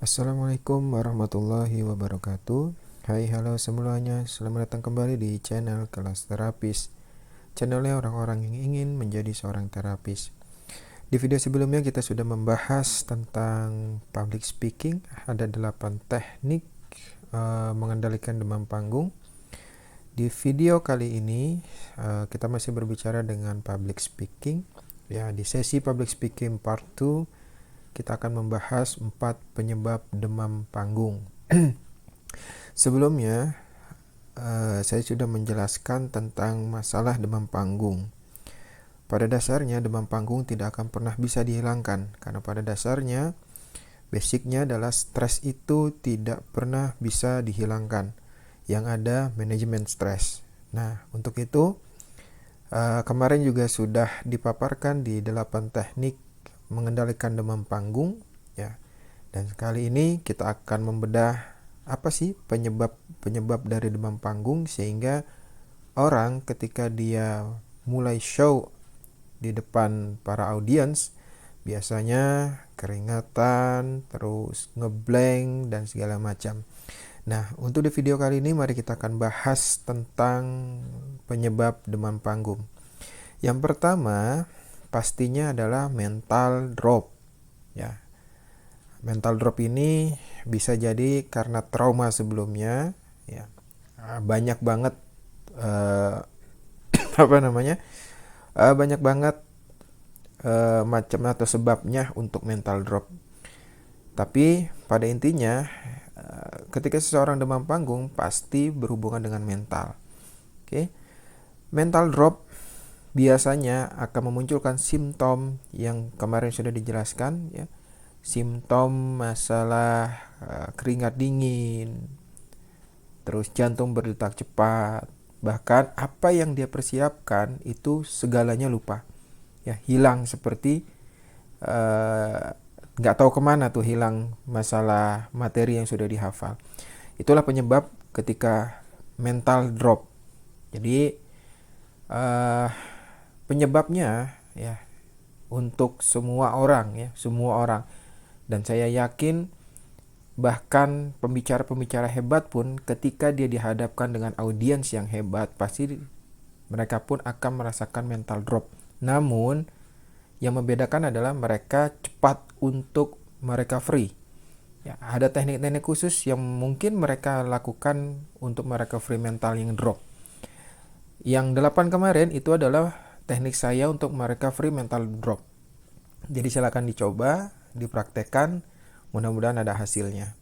Assalamualaikum warahmatullahi wabarakatuh. Hai, halo semuanya. Selamat datang kembali di channel Kelas Terapis. Channelnya orang-orang yang ingin menjadi seorang terapis. Di video sebelumnya kita sudah membahas tentang public speaking. Ada 8 teknik mengendalikan demam panggung. Di video kali ini kita masih berbicara dengan public speaking. Ya, di sesi public speaking part 2 kita akan membahas 4 penyebab demam panggung. Sebelumnya, saya sudah menjelaskan tentang masalah demam panggung. Pada dasarnya, demam panggung tidak akan pernah bisa dihilangkan, karena pada dasarnya, basicnya adalah stres itu tidak pernah bisa dihilangkan. Yang ada manajemen stres. Nah, untuk itu, kemarin juga sudah dipaparkan di 8 teknik mengendalikan demam panggung, ya. Dan kali ini kita akan membedah apa sih penyebab dari demam panggung, sehingga orang ketika dia mulai show di depan para audiens biasanya keringatan, terus ngeblank dan segala macam. Nah, untuk di video kali ini mari kita akan bahas tentang penyebab demam panggung. Yang pertama pastinya adalah mental drop, ya. Mental drop ini bisa jadi karena trauma sebelumnya, ya. Banyak banget banyak banget macam atau sebabnya untuk mental drop. Tapi pada intinya ketika seseorang demam panggung pasti berhubungan dengan mental. Oke. Mental drop biasanya akan memunculkan simptom yang kemarin sudah dijelaskan, ya. Simptom masalah keringat dingin, terus jantung berdetak cepat, bahkan apa yang dia persiapkan itu segalanya lupa, ya, hilang seperti nggak tahu kemana tuh, hilang masalah materi yang sudah dihafal. Itulah penyebab ketika mental drop. Jadi penyebabnya, ya, untuk semua orang, ya, semua orang. Dan saya yakin bahkan pembicara-pembicara hebat pun ketika dia dihadapkan dengan audiens yang hebat, pasti mereka pun akan merasakan mental drop. Namun yang membedakan adalah mereka cepat untuk merecovery. Ya, ada teknik-teknik khusus yang mungkin mereka lakukan untuk merecovery mental yang drop. Yang 8 kemarin itu adalah teknik saya untuk merecovery mental drop. Jadi silakan dicoba, dipraktekkan, mudah-mudahan ada hasilnya.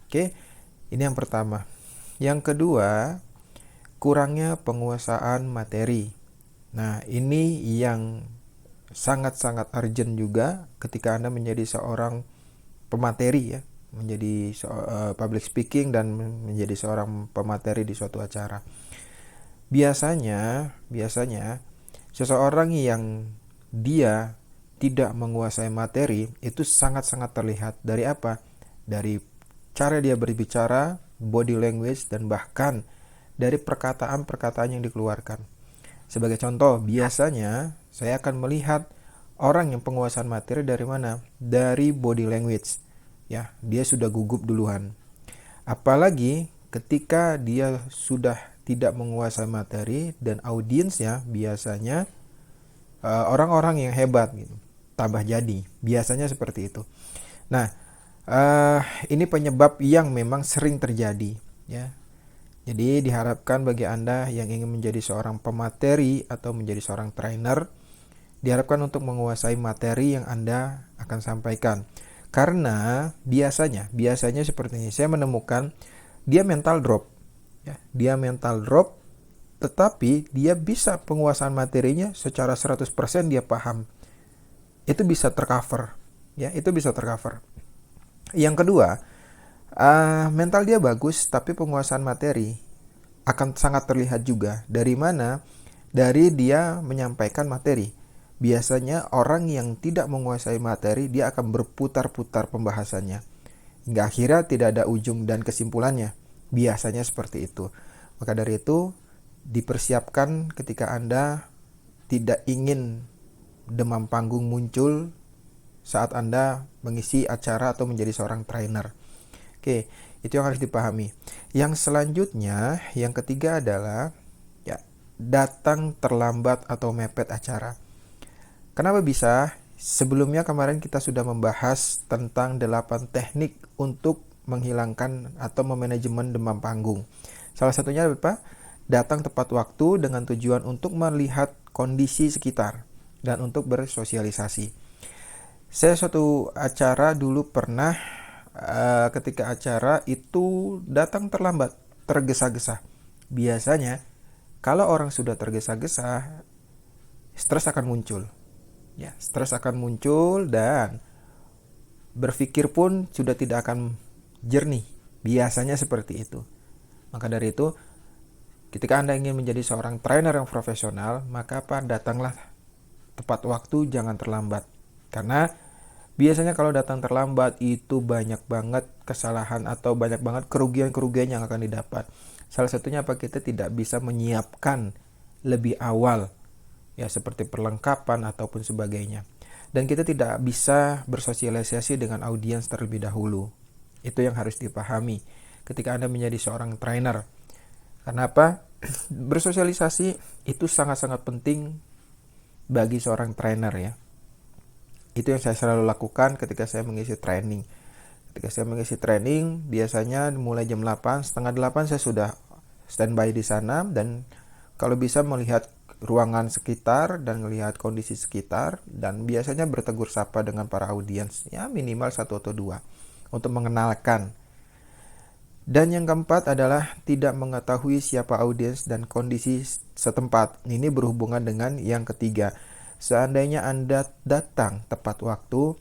Oke, ini yang pertama. Yang kedua, kurangnya penguasaan materi. Nah, ini yang sangat-sangat urgent juga ketika Anda menjadi seorang pemateri, ya, menjadi public speaking dan menjadi seorang pemateri di suatu acara. Biasanya seseorang yang dia tidak menguasai materi itu sangat-sangat terlihat dari apa? Dari cara dia berbicara, body language, dan bahkan dari perkataan-perkataan yang dikeluarkan. Sebagai contoh, biasanya saya akan melihat orang yang penguasaan materi dari mana? Dari body language. Ya, dia sudah gugup duluan. Apalagi ketika dia sudah tidak menguasai materi dan audiensnya biasanya orang-orang yang hebat gitu, tambah jadi, biasanya seperti itu. Nah, ini penyebab yang memang sering terjadi, ya. Jadi diharapkan bagi Anda yang ingin menjadi seorang pemateri atau menjadi seorang trainer, diharapkan untuk menguasai materi yang Anda akan sampaikan. Karena biasanya seperti ini, saya menemukan dia mental drop, ya. Dia mental drop, tetapi dia bisa penguasaan materinya secara 100% dia paham. Itu bisa tercover, ya, itu bisa tercover. Yang kedua, mental dia bagus tapi penguasaan materi akan sangat terlihat juga. Dari mana? Dari dia menyampaikan materi. Biasanya orang yang tidak menguasai materi, dia akan berputar-putar pembahasannya hingga akhirnya tidak ada ujung dan kesimpulannya. Biasanya seperti itu. Maka dari itu, dipersiapkan ketika Anda tidak ingin demam panggung muncul saat Anda mengisi acara atau menjadi seorang trainer. Oke, itu yang harus dipahami. Yang selanjutnya, yang ketiga adalah ya, datang terlambat atau mepet acara. Kenapa bisa? Sebelumnya kemarin kita sudah membahas tentang 8 teknik untuk menghilangkan atau memanajemen demam panggung. Salah satunya apa? Datang tepat waktu dengan tujuan untuk melihat kondisi sekitar dan untuk bersosialisasi. Saya suatu acara dulu pernah ketika acara itu datang terlambat, tergesa-gesa. Biasanya kalau orang sudah tergesa-gesa, stres akan muncul. Ya, stres akan muncul dan berpikir pun sudah tidak akan jernih. Biasanya seperti itu. Maka dari itu, ketika Anda ingin menjadi seorang trainer yang profesional, maka datanglah tepat waktu, jangan terlambat. Karena biasanya kalau datang terlambat itu banyak banget kesalahan atau banyak banget kerugian-kerugian yang akan didapat. Salah satunya kita tidak bisa menyiapkan lebih awal, ya seperti perlengkapan ataupun sebagainya. Dan kita tidak bisa bersosialisasi dengan audiens terlebih dahulu. Itu yang harus dipahami ketika Anda menjadi seorang trainer. Kenapa? Bersosialisasi itu sangat-sangat penting bagi seorang trainer ya. Itu yang saya selalu lakukan ketika saya mengisi training. Ketika saya mengisi training, biasanya mulai jam 8, setengah 8 saya sudah standby di sana dan kalau bisa melihat ruangan sekitar dan melihat kondisi sekitar dan biasanya bertegur sapa dengan para audiens ya minimal 1 atau 2 untuk mengenalkan. Dan yang keempat adalah tidak mengetahui siapa audiens dan kondisi setempat. Ini berhubungan dengan yang ketiga. Seandainya Anda datang tepat waktu,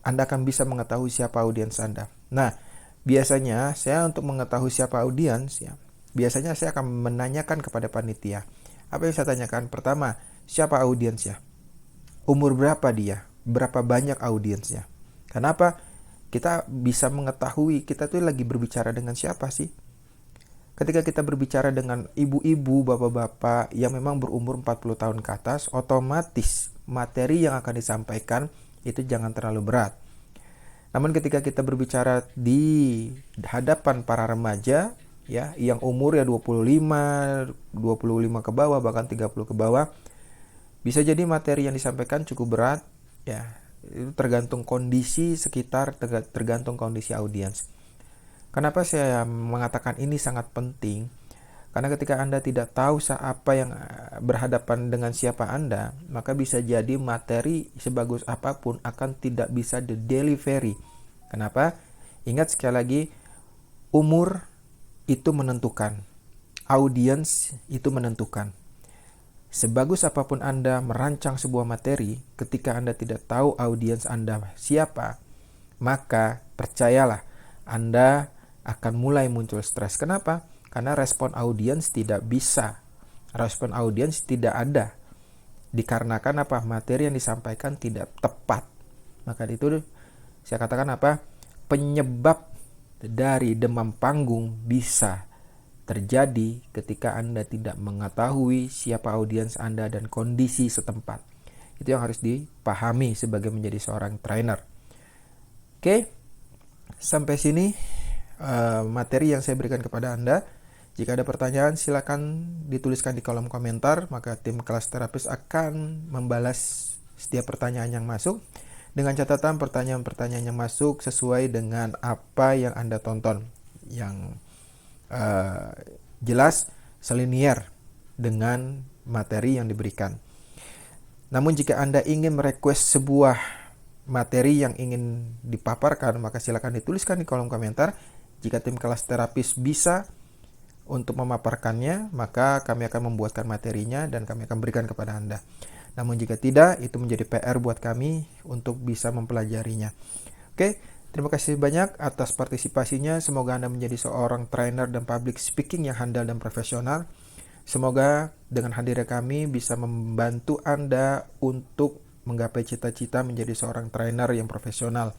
Anda akan bisa mengetahui siapa audiens Anda. Nah, biasanya saya untuk mengetahui siapa audiens ya, biasanya saya akan menanyakan kepada panitia. Apa yang saya tanyakan? Pertama, siapa audiensnya? Umur berapa dia? Berapa banyak audiensnya? Kenapa? Kita bisa mengetahui kita tuh lagi berbicara dengan siapa sih? Ketika kita berbicara dengan ibu-ibu, bapak-bapak yang memang berumur 40 tahun ke atas, otomatis materi yang akan disampaikan itu jangan terlalu berat. Namun ketika kita berbicara di hadapan para remaja ya yang umur ya 25 ke bawah bahkan 30 ke bawah, bisa jadi materi yang disampaikan cukup berat ya. Itu tergantung kondisi sekitar, tergantung kondisi audiens. Kenapa saya mengatakan ini sangat penting? Karena ketika Anda tidak tahu apa yang berhadapan dengan siapa Anda, maka bisa jadi materi sebagus apapun akan tidak bisa di-delivery. Kenapa? Ingat sekali lagi, umur itu menentukan. Audiens itu menentukan. Sebagus apapun Anda merancang sebuah materi, ketika Anda tidak tahu audiens Anda siapa, maka percayalah Anda akan mulai muncul stres. Kenapa? Karena respon audiens tidak bisa. Respon audiens tidak ada. Dikarenakan apa? Materi yang disampaikan tidak tepat. Maka itu saya katakan apa? Penyebab dari demam panggung bisa terjadi ketika Anda tidak mengetahui siapa audiens Anda dan kondisi setempat. Itu yang harus dipahami sebagai menjadi seorang trainer. Oke, sampai sini materi yang saya berikan kepada Anda. Jika ada pertanyaan silakan dituliskan di kolom komentar, maka tim kelas terapis akan membalas setiap pertanyaan yang masuk dengan catatan pertanyaan-pertanyaan yang masuk sesuai dengan apa yang Anda tonton, yang jelas selinier dengan materi yang diberikan. Namun jika Anda ingin merequest sebuah materi yang ingin dipaparkan, maka silakan dituliskan di kolom komentar. Jika tim kelas terapis bisa untuk memaparkannya, maka kami akan membuatkan materinya dan kami akan berikan kepada Anda. Namun jika tidak, itu menjadi PR buat kami untuk bisa mempelajarinya. Oke, terima kasih banyak atas partisipasinya. Semoga Anda menjadi seorang trainer dan public speaking yang handal dan profesional. Semoga dengan hadirnya kami bisa membantu Anda untuk menggapai cita-cita menjadi seorang trainer yang profesional.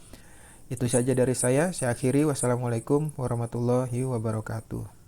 Itu saja dari saya akhiri. Wassalamualaikum warahmatullahi wabarakatuh.